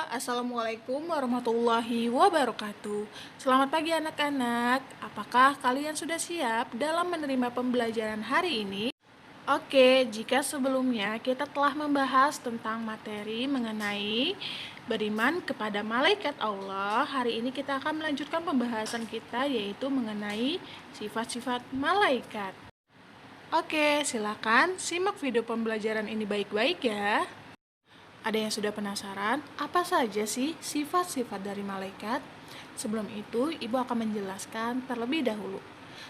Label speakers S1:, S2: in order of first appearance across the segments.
S1: Assalamualaikum warahmatullahi wabarakatuh. Selamat pagi anak-anak. Apakah kalian sudah siap dalam menerima pembelajaran hari ini? Oke, jika sebelumnya kita telah membahas tentang materi mengenai beriman kepada malaikat Allah, hari ini kita akan melanjutkan pembahasan kita yaitu mengenai sifat-sifat malaikat. Oke, silakan simak video pembelajaran ini baik-baik ya. Ada yang sudah penasaran, apa saja sih sifat-sifat dari malaikat? Sebelum itu, Ibu akan menjelaskan terlebih dahulu.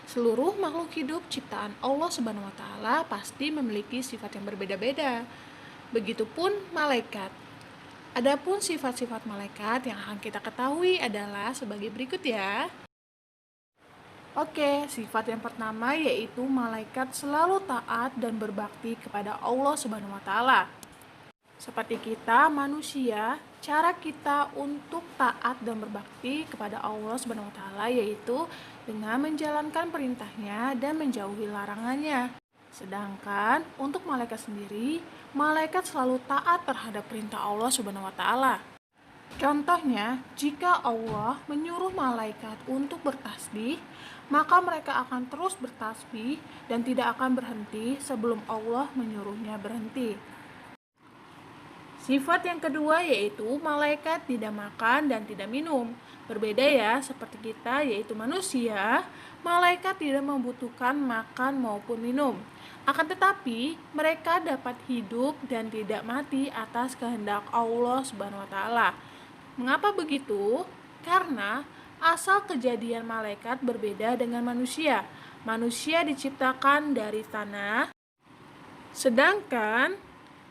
S1: Seluruh makhluk hidup ciptaan Allah Subhanahu wa taala pasti memiliki sifat yang berbeda-beda. Begitupun malaikat. Adapun sifat-sifat malaikat yang akan kita ketahui adalah sebagai berikut ya. Oke, sifat yang pertama yaitu malaikat selalu taat dan berbakti kepada Allah Subhanahu wa taala. Seperti kita manusia, cara kita untuk taat dan berbakti kepada Allah Subhanahu wa taala yaitu dengan menjalankan perintahnya dan menjauhi larangannya. Sedangkan untuk malaikat sendiri, malaikat selalu taat terhadap perintah Allah Subhanahu wa taala. Contohnya, jika Allah menyuruh malaikat untuk bertasbih, maka mereka akan terus bertasbih dan tidak akan berhenti sebelum Allah menyuruhnya berhenti. Sifat yang kedua yaitu malaikat tidak makan dan tidak minum. Berbeda ya, seperti kita yaitu manusia, malaikat tidak membutuhkan makan maupun minum. Akan tetapi, mereka dapat hidup dan tidak mati atas kehendak Allah Subhanahu wa taala. Mengapa begitu? Karena asal kejadian malaikat berbeda dengan manusia. Manusia diciptakan dari tanah, sedangkan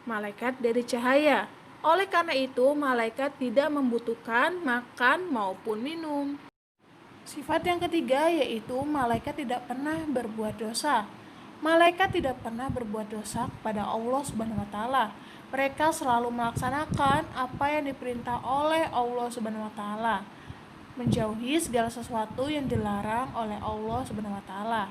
S1: malaikat dari cahaya. Oleh karena itu, malaikat tidak membutuhkan makan maupun minum. Sifat yang ketiga yaitu malaikat tidak pernah berbuat dosa. Malaikat tidak pernah berbuat dosa kepada Allah Subhanahu wa taala. Mereka selalu melaksanakan apa yang diperintah oleh Allah Subhanahu wa taala, menjauhi segala sesuatu yang dilarang oleh Allah Subhanahu wa taala.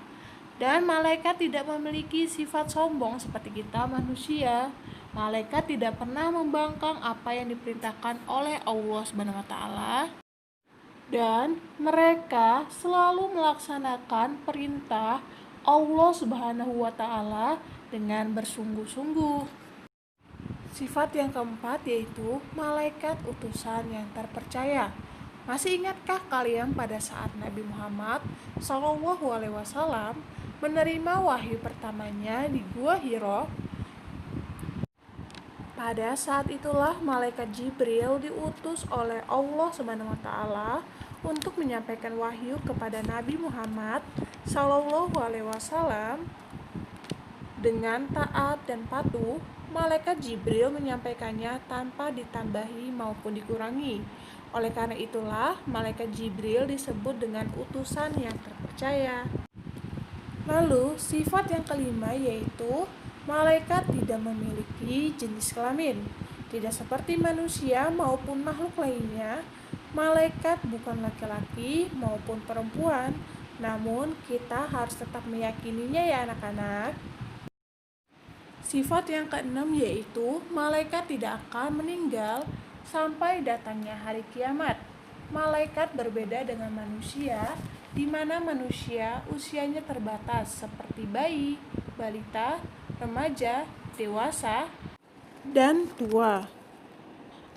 S1: Dan malaikat tidak memiliki sifat sombong seperti kita manusia. Malaikat tidak pernah membangkang apa yang diperintahkan oleh Allah Subhanahu wa taala. Dan mereka selalu melaksanakan perintah Allah Subhanahu wa taala dengan bersungguh-sungguh. Sifat yang keempat yaitu malaikat utusan yang terpercaya. Masih ingatkah kalian pada saat Nabi Muhammad SAW menerima wahyu pertamanya di Gua Hiro? Pada saat itulah malaikat Jibril diutus oleh Allah Subhanahu wa taala untuk menyampaikan wahyu kepada Nabi Muhammad SAW. Dengan taat dan patuh, malaikat Jibril menyampaikannya tanpa ditambahi maupun dikurangi. Oleh karena itulah, malaikat Jibril disebut dengan utusan yang terpercaya. Lalu, sifat yang kelima yaitu malaikat tidak memiliki jenis kelamin. Tidak seperti manusia maupun makhluk lainnya, malaikat bukan laki-laki maupun perempuan. Namun, kita harus tetap meyakininya ya anak-anak. Sifat yang keenam yaitu malaikat tidak akan meninggal sampai datangnya hari kiamat. Malaikat berbeda dengan manusia, di mana manusia usianya terbatas seperti bayi, balita, remaja, dewasa, dan tua.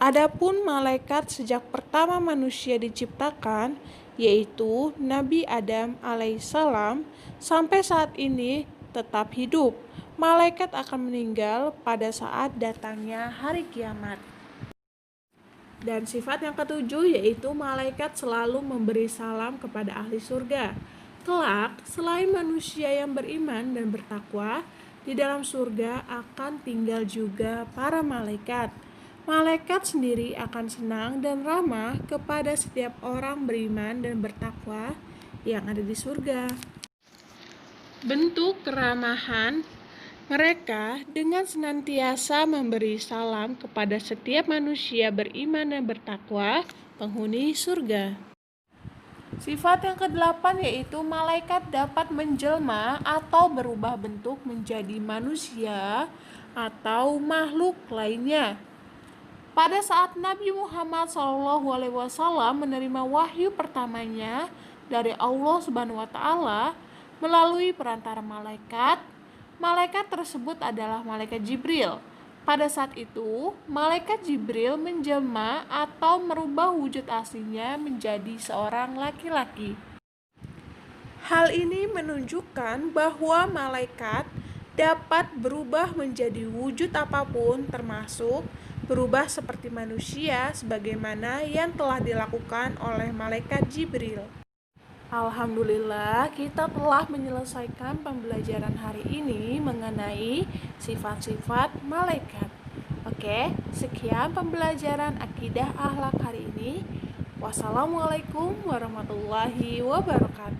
S1: Adapun malaikat sejak pertama manusia diciptakan, yaitu Nabi Adam alaihissalam, sampai saat ini tetap hidup. Malaikat akan meninggal pada saat datangnya hari kiamat. Dan sifat yang ketujuh yaitu malaikat selalu memberi salam kepada ahli surga. Kelak, selain manusia yang beriman dan bertakwa, di dalam surga akan tinggal juga para malaikat. Malaikat sendiri akan senang dan ramah kepada setiap orang beriman dan bertakwa yang ada di surga. Bentuk keramahan mereka dengan senantiasa memberi salam kepada setiap manusia beriman dan bertakwa, penghuni surga. Sifat yang kedelapan yaitu malaikat dapat menjelma atau berubah bentuk menjadi manusia atau makhluk lainnya. Pada saat Nabi Muhammad SAW menerima wahyu pertamanya dari Allah Subhanahu wa taala melalui perantara malaikat, malaikat tersebut adalah malaikat Jibril. Pada saat itu, malaikat Jibril menjelma atau merubah wujud aslinya menjadi seorang laki-laki. Hal ini menunjukkan bahwa malaikat dapat berubah menjadi wujud apapun, termasuk berubah seperti manusia sebagaimana yang telah dilakukan oleh malaikat Jibril. Alhamdulillah, kita telah menyelesaikan pembelajaran hari ini mengenai sifat-sifat malaikat. Oke, sekian pembelajaran akidah akhlak hari ini. Wassalamualaikum warahmatullahi wabarakatuh.